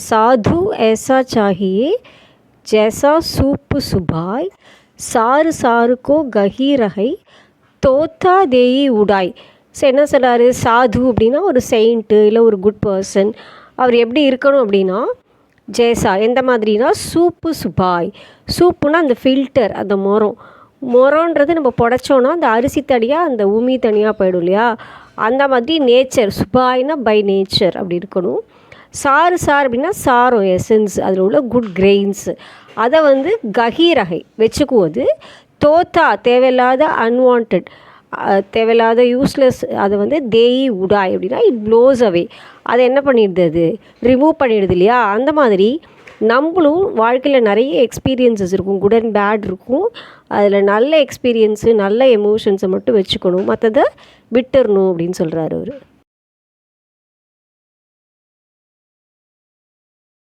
साधु ऐसा चाहिए जैसा सूप सुभाय சாறு சாருக்கோ கஹீரகை தோத்தா தேயி உடாய். ஸோ என்ன சொல்கிறாரு, சாது அப்படின்னா ஒரு செயிண்ட்டு இல்லை ஒரு குட் பர்சன். அவர் எப்படி இருக்கணும் அப்படின்னா ஜேசா எந்த மாதிரினா சூப்பு சுபாய். சூப்புனா அந்த ஃபில்டர், அந்த மொரன்றது நம்ம புடைச்சோன்னா அந்த அரிசி தனியாக அந்த உமி தனியாக போயிடும் இல்லையா, அந்த மாதிரி நேச்சர். சுபாய்னா பை நேச்சர் அப்படி இருக்கணும். சாறு அப்படின்னா சாரம், எசன்ஸ், அதில் உள்ள குட் கிரெயின்ஸு அதை வந்து கஹீரகை வச்சுக்குவது. தோத்தா தேவையில்லாத அன்வான்ட், தேவையில்லாத யூஸ்லெஸ் அதை வந்து தேயி உடாய் அப்படின்னா இட் ப்ளோஸ் அவே. அதை என்ன பண்ணிடுது, அது ரிமூவ் பண்ணிடுது இல்லையா. அந்த மாதிரி நம்மளும் வாழ்க்கையில் நிறைய எக்ஸ்பீரியன்ஸஸ் இருக்கும், குட் அண்ட் பேட் இருக்கும். அதில் நல்ல எக்ஸ்பீரியன்ஸு நல்ல எமோஷன்ஸை மட்டும் வச்சுக்கணும், மற்றதை விட்டுறணும் அப்படின்னு சொல்கிறாரு அவர்.